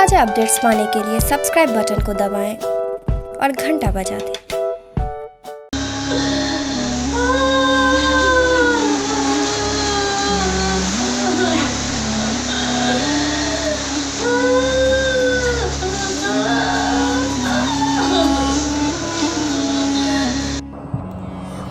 ताज़ा अपडेट्स पाने के लिए सब्सक्राइब बटन को दबाएं और घंटा बजा दें।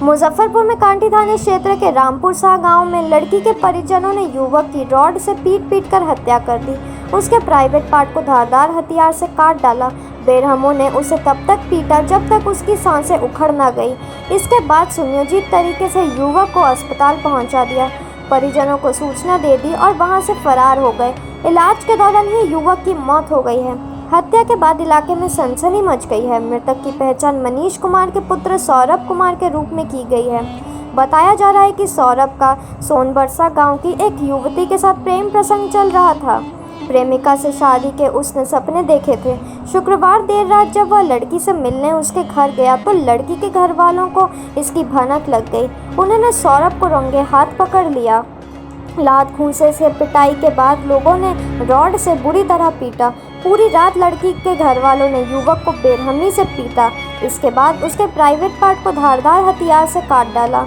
मुजफ्फरपुर में कांटी थाने क्षेत्र के रामपुर शाह गांव में लड़की के परिजनों ने युवक की रॉड से पीट कर हत्या कर दी। उसके प्राइवेट पार्ट को धारदार हथियार से काट डाला। बेरहमों ने उसे तब तक पीटा जब तक उसकी सांसें उखड़ न गई। इसके बाद सुनियोजित तरीके से युवक को अस्पताल पहुंचा दिया। परिजनों को सूचना दे दी और वहां से फरार हो गए। इलाज के दौरान ही युवक की मौत हो गई है। हत्या के बाद इलाके में सनसनी मच गई है। मृतक की पहचान मनीष कुमार के पुत्र सौरभ कुमार के रूप में की गई है। बताया जा रहा है कि सौरभ का सोनबरसा गांव की एक युवती के साथ प्रेम प्रसंग चल रहा था। प्रेमिका से शादी के उसने सपने देखे थे। शुक्रवार देर रात जब वह लड़की से मिलने उसके घर गया तो लड़की के घर वालों को इसकी भनक लग गई। उन्होंने सौरभ को रंगे हाथ पकड़ लिया। लात घूंसे से पिटाई के बाद लोगों ने रॉड से बुरी तरह पीटा। पूरी रात लड़की के घर वालों ने युवक को बेरहमी से पीटा। इसके बाद उसके प्राइवेट पार्ट को धारदार हथियार से काट डाला।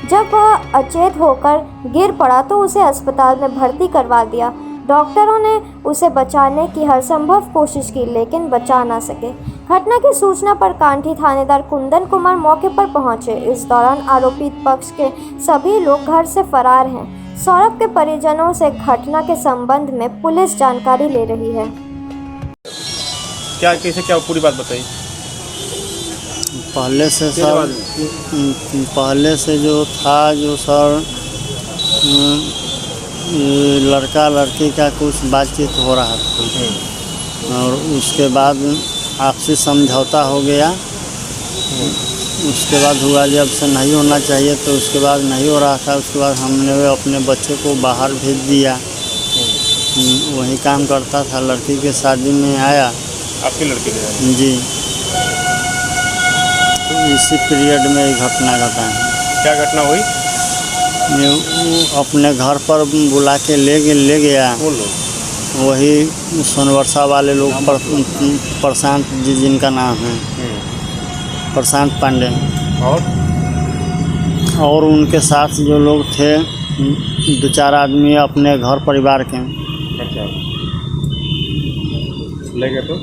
जब वह अचेत होकर गिर पड़ा तो उसे अस्पताल में भर्ती करवा दिया। डॉक्टरों ने उसे बचाने की हर संभव कोशिश की लेकिन बचा ना सके। घटना की सूचना पर कांटी थानेदार कुंदन कुमार मौके पर पहुंचे। इस दौरान आरोपित पक्ष के सभी लोग घर से फरार हैं। सौरभ के परिजनों से घटना के संबंध में पुलिस जानकारी ले रही है। क्या पूरी बात बताइए। पहले से जो था जो सर लड़का लड़की का कुछ बातचीत हो रहा था और उसके बाद आपसी समझौता हो गया। उसके बाद हुआ जब से नहीं होना चाहिए तो उसके बाद नहीं हो रहा था। उसके बाद हमने अपने बच्चे को बाहर भेज दिया। वही काम करता था। लड़की के शादी में आया। आपकी लड़की ने? जी। तो इसी पीरियड में ये घटना घटा है। क्या घटना हुई? वो अपने घर पर बुला के ले गया। कौन लोग? वही सोनबरसा वाले लोग, प्रशांत जी जिनका नाम है, प्रशांत पांडे, और उनके साथ जो लोग थे 2-4 आदमी अपने घर परिवार के। अच्छा, ले गए तो?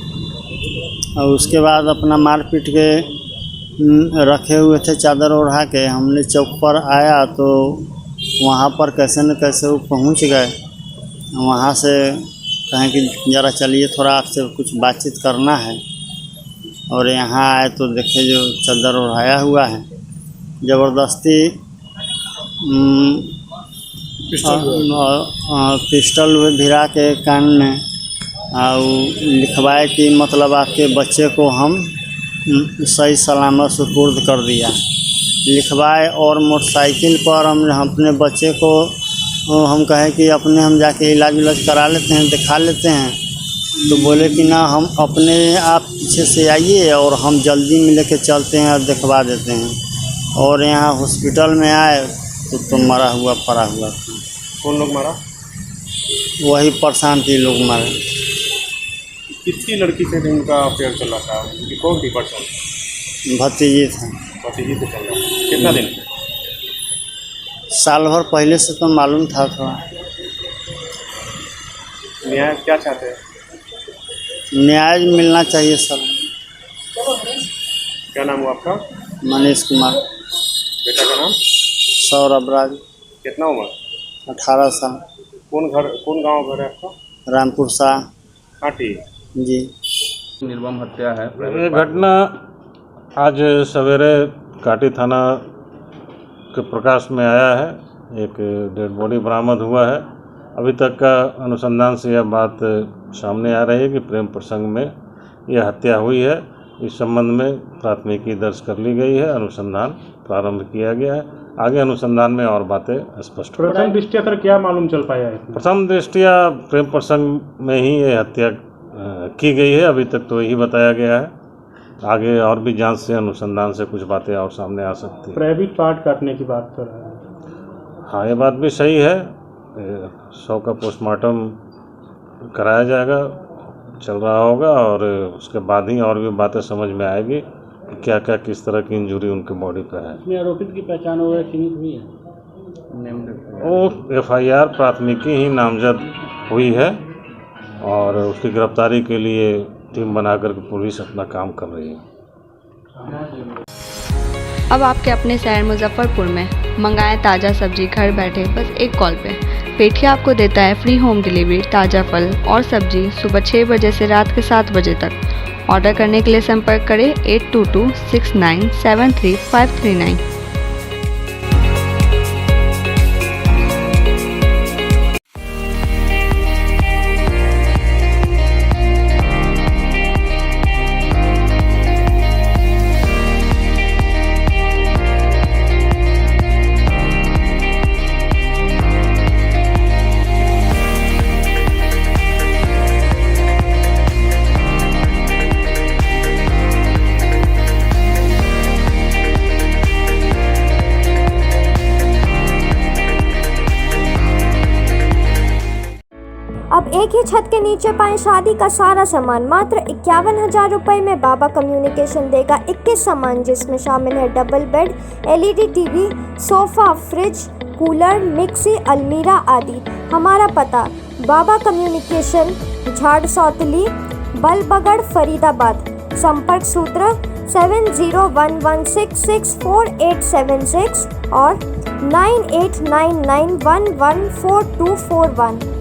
और उसके बाद अपना मार पीट के रखे हुए थे चादर ओढ़ा के। हमने चौक पर आया तो वहाँ पर कैसे न कैसे वो पहुँच गए। वहाँ से कहें कि ज़रा चलिए थोड़ा आपसे कुछ बातचीत करना है। और यहाँ आए तो देखे जो चादर ओढ़ाया हुआ है। ज़बरदस्ती पिस्टल भिरा के कान में और लिखवाए कि मतलब आपके बच्चे को हम सही सलामत सुपुर्द कर दिया। लिखवाए और मोटरसाइकिल पर हम अपने बच्चे को हम कहें कि अपने हम जाके इलाज करा लेते हैं, दिखा लेते हैं। तो बोले कि ना, हम अपने आप पीछे से आइए और हम जल्दी में लेके चलते हैं और दिखवा देते हैं। और यहाँ हॉस्पिटल में आए तो मरा हुआ पड़ा हुआ। कौन लोग मारा? वही प्रशांत लोग मारे। किसकी लड़की से उनका अफेयर चल रहा था? कौन थी पर्सन? भतीजी थे। भतीजी से चल रहा? कितना दिन? साल भर पहले से तो मालूम था थोड़ा। न्याय क्या चाहते हैं? न्याय मिलना चाहिए सर। क्या नाम हुआ आपका? मनीष कुमार। बेटा का नाम? सौरभ राज। कितना उम्र? 18 साल। कौन गांव घर है आपका? रामपुर शाह। कांटी जी। निर्मम हत्या है। ये घटना आज सवेरे कांटी थाना के प्रकाश में आया है। एक डेड बॉडी बरामद हुआ है। अभी तक का अनुसंधान से यह बात सामने आ रही है कि प्रेम प्रसंग में यह हत्या हुई है। इस संबंध में प्राथमिकी दर्ज कर ली गई है। अनुसंधान प्रारंभ किया गया है। आगे अनुसंधान में और बातें स्पष्ट हो। प्रथम दृष्टया सर क्या मालूम चल पाया है? प्रथम दृष्टया प्रेम प्रसंग में ही ये हत्या की गई है। अभी तक तो यही बताया गया है। आगे और भी जांच से, अनुसंधान से कुछ बातें और सामने आ सकती है। प्राइवेट पार्ट काटने की बात कर रहा है। हाँ, ये बात भी सही है। 100 का पोस्टमार्टम कराया जाएगा। चल रहा होगा और उसके बाद ही और भी बातें समझ में आएगी कि क्या क्या किस तरह की इंजरी उनके बॉडी पे है। इसमें आरोपित की पहचान वगैरह सीमित हुई है? वो FIR प्राथमिकी ही नामजद हुई है और उसकी गिरफ्तारी के लिए टीम बनाकर के पुलिस अपना काम कर रही है। अब आपके अपने शहर मुजफ्फरपुर में मंगाएं ताज़ा सब्जी घर बैठे बस एक कॉल पे। पेठिया आपको देता है फ्री होम डिलीवरी ताज़ा फल और सब्जी सुबह 6 बजे से रात के 7 बजे तक। ऑर्डर करने के लिए संपर्क करें 8226973539। अब एक ही छत के नीचे पाएं शादी का सारा सामान मात्र 51,000 रुपये में। बाबा कम्युनिकेशन देगा 21 सामान जिसमें शामिल है double bed, LED TV, sofa, fridge, cooler, mixie, अलमीरा आदि। हमारा पता बाबा कम्युनिकेशन, झाड़ सौतली, बलबगड़, फरीदाबाद। संपर्क सूत्र 7011664876 और 9899114241।